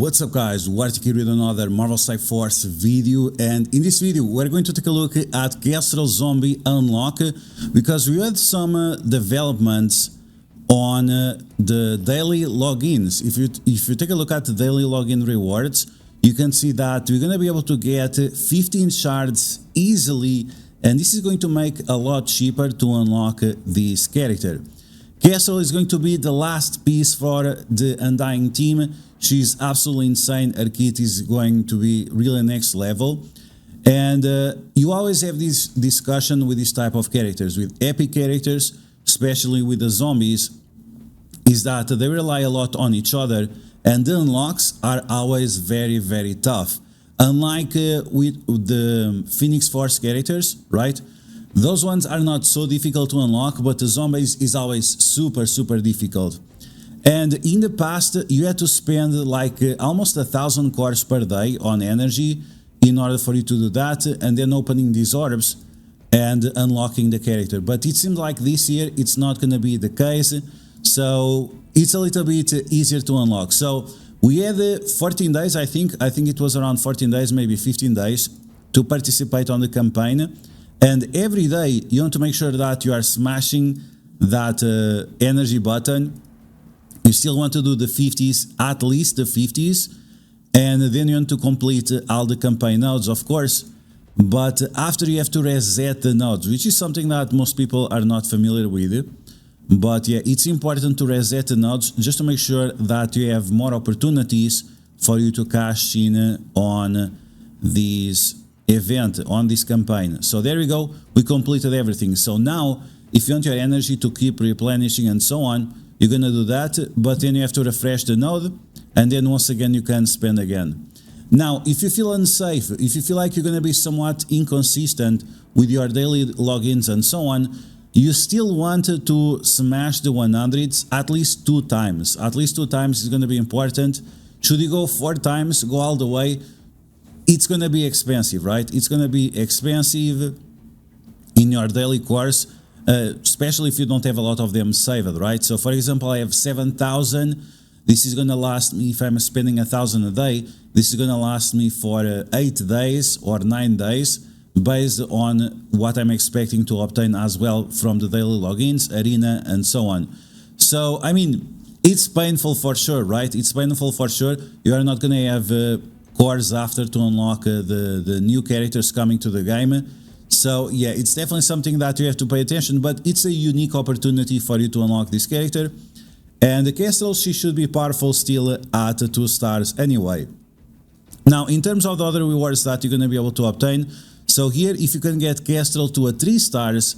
What's up guys, DuArktik here with another Marvel Strike Force video, and in this video we're going to take a look at Gastro Zombie unlock because we had some developments on the daily logins. If you take a look at the daily login rewards, you can see that we're going to be able to get 15 shards easily, and this is going to make a lot cheaper to unlock this character. Kestrel is going to be the last piece for the Undying team. She's absolutely insane. Her kit is going to be really next level. And you always have this discussion with this type of characters, with epic characters, especially with the zombies, is that they rely a lot on each other, and the unlocks are always very, very tough. Unlike with the Phoenix Force characters, right? Those ones are not so difficult to unlock, but the zombies is always super, super difficult. And in the past, you had to spend like almost 1,000 cores per day on energy in order for you to do that, and then opening these orbs and unlocking the character. But it seems like this year it's not going to be the case, so it's a little bit easier to unlock. So we had 14 days, I think it was around 14 days, maybe 15 days to participate on the campaign. And every day you want to make sure that you are smashing that energy button. You still want to do the 50s, at least the 50s, and then you want to complete all the campaign nodes, of course. But after, you have to reset the nodes, which is something that most people are not familiar with. But yeah, it's important to reset the nodes just to make sure that you have more opportunities for you to cash in on this event, on this campaign. So there we go, we completed everything. So now if you want your energy to keep replenishing and so on, you're gonna do that, but then you have to refresh the node, and then once again you can spend again. Now if you feel unsafe, if you feel like you're gonna be somewhat inconsistent with your daily logins and so on, you still want to smash the 100s at least 2 times. At least 2 times is gonna be important. Should you go 4 times, go all the way, it's going to be expensive, right? It's going to be expensive in your daily course, especially if you don't have a lot of them saved, right? So for example, I have 7,000. This is going to last me, if I'm spending 1,000 a day, this is going to last me for 8 days or 9 days, based on what I'm expecting to obtain as well from the daily logins, arena, and so on. So, I mean, it's painful for sure, right? It's painful for sure. You are not going to have cores after to unlock the new characters coming to the game. So yeah, it's definitely something that you have to pay attention, but it's a unique opportunity for you to unlock this character. And the Kestrel, she should be powerful still at 2 stars anyway. Now in terms of the other rewards that you're going to be able to obtain, so here if you can get Kestrel to a 3 stars,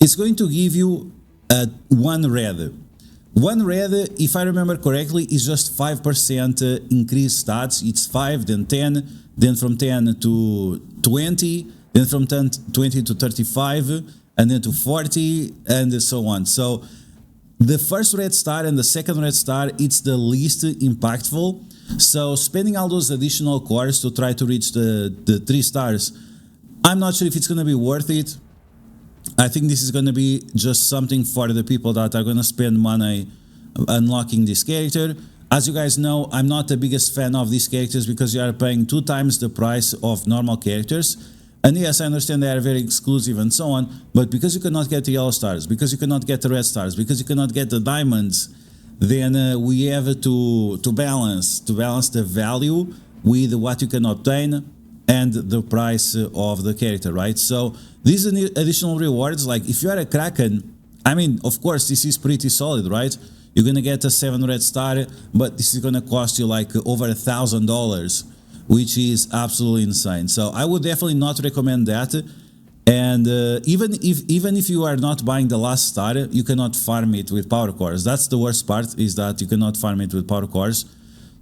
it's going to give you 1 red. 1 red, if I remember correctly, is just 5% increased stats. It's 5, then 10, then from 10 to 20, then from 20 to 35, and then to 40, and so on. So the first red star and the second red star, it's the least impactful. So spending all those additional cores to try to reach the 3 stars, I'm not sure if it's going to be worth it. I think this is going to be just something for the people that are going to spend money unlocking this character. As you guys know, I'm not the biggest fan of these characters because you are paying 2 times the price of normal characters. And yes, I understand they are very exclusive and so on, but because you cannot get the yellow stars, because you cannot get the red stars, because you cannot get the diamonds, then we have to balance the value with what you can obtain and the price of the character, right? So these additional rewards, like if you are a Kraken, I mean, of course, this is pretty solid, right? You're gonna get a 7 red star, but this is gonna cost you like over $1,000, which is absolutely insane. So I would definitely not recommend that. And even if you are not buying the last star, you cannot farm it with power cores. That's the worst part, is that you cannot farm it with power cores.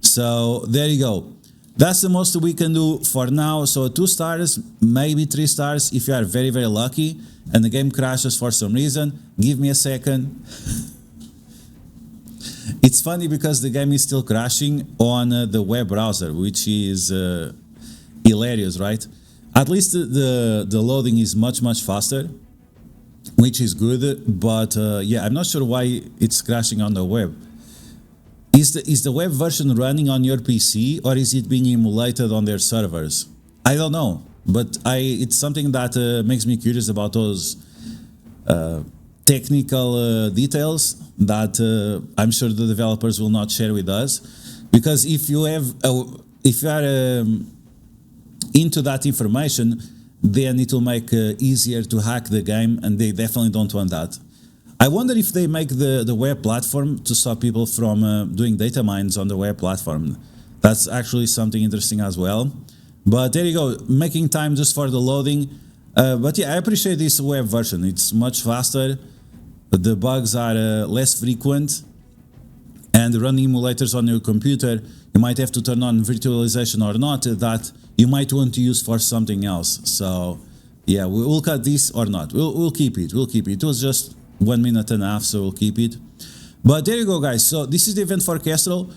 So there you go. That's the most we can do for now. So 2 stars, maybe 3 stars if you are very, very lucky and the game crashes for some reason. Give me a second. It's funny because the game is still crashing on the web browser, which is hilarious, right? At least the loading is much, much faster, which is good. But yeah, I'm not sure why it's crashing on the web. Is the web version running on your PC, or is it being emulated on their servers? I don't know, but it's something that makes me curious about those technical details that I'm sure the developers will not share with us, because if you are into that information, then it will make easier to hack the game, and they definitely don't want that. I wonder if they make the web platform to stop people from doing data mines on the web platform. That's actually something interesting as well. But there you go, making time just for the loading. But yeah, I appreciate this web version. It's much faster. The bugs are less frequent. And running emulators on your computer, you might have to turn on virtualization or not, that you might want to use for something else. So yeah, we'll cut this or not. We'll keep it. We'll keep it. It was just 1.5 minutes, so we'll keep it. But there you go, guys. So this is the event for Kestrel.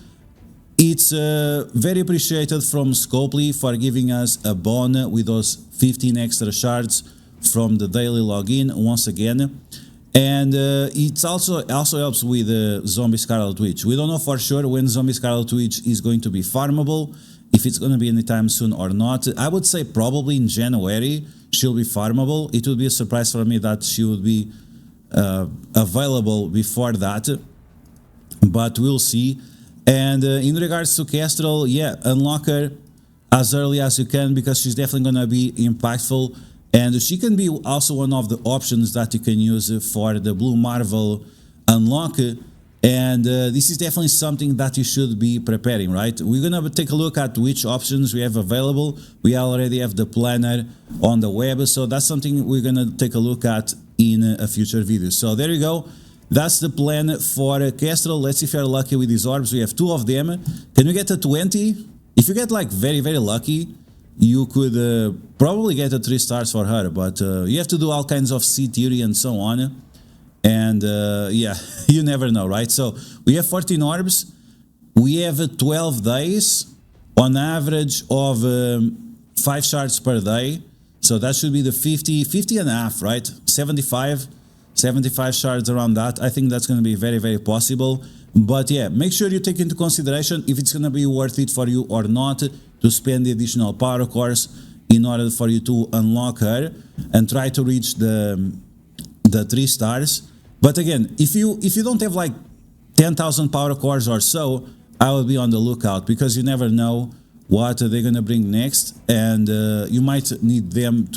It's very appreciated from Scopely for giving us a bon with those 15 extra shards from the daily login once again. And it also helps with Zombie Scarlet Witch. We don't know for sure when Zombie Scarlet Witch is going to be farmable, if it's going to be anytime soon or not. I would say probably in January she'll be farmable. It would be a surprise for me that she would be available before that, but we'll see. And in regards to Kestrel, yeah, unlock her as early as you can, because she's definitely going to be impactful, and she can be also one of the options that you can use for the Blue Marvel unlock. And this is definitely something that you should be preparing, right? We're gonna take a look at which options we have available. We already have the planner on the web, so that's something we're gonna take a look at in a future video. So there you go. That's the plan for Kestrel. Let's see if you're lucky with these orbs. We have 2 of them. Can we get to 20? If you get like very lucky, you could probably get a 3 stars for her, but you have to do all kinds of seed theory and so on. And yeah, you never know, right? So we have 14 orbs. We have 12 days on average of 5 shards per day. So that should be the 50 and a half, right? 75 shards around that. I think that's going to be very possible. But yeah, make sure you take into consideration if it's going to be worth it for you or not to spend the additional power cores in order for you to unlock her and try to reach the 3 stars. But again, if you don't have like 10,000 power cores or so, I will be on the lookout, because you never know what they're gonna bring next, and you might need them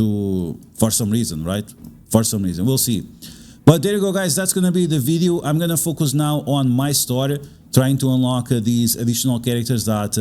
for some reason, right? For some reason, we'll see. But there you go, guys. That's gonna be the video. I'm gonna focus now on my store, trying to unlock these additional characters that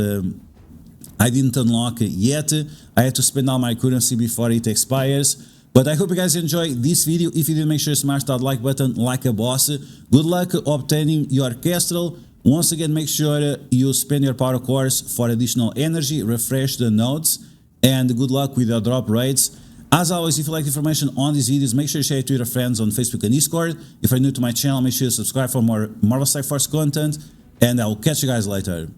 I didn't unlock yet. I had to spend all my currency before it expires. But I hope you guys enjoyed this video. If you did, make sure to smash that like button like a boss. Good luck obtaining your Kestrel. Once again, make sure you spend your power cores for additional energy, refresh the nodes, and good luck with your drop rates. As always, if you like the information on these videos, make sure to share it to your friends on Facebook and Discord. If you're new to my channel, make sure to subscribe for more Marvel Strike Force content, and I will catch you guys later.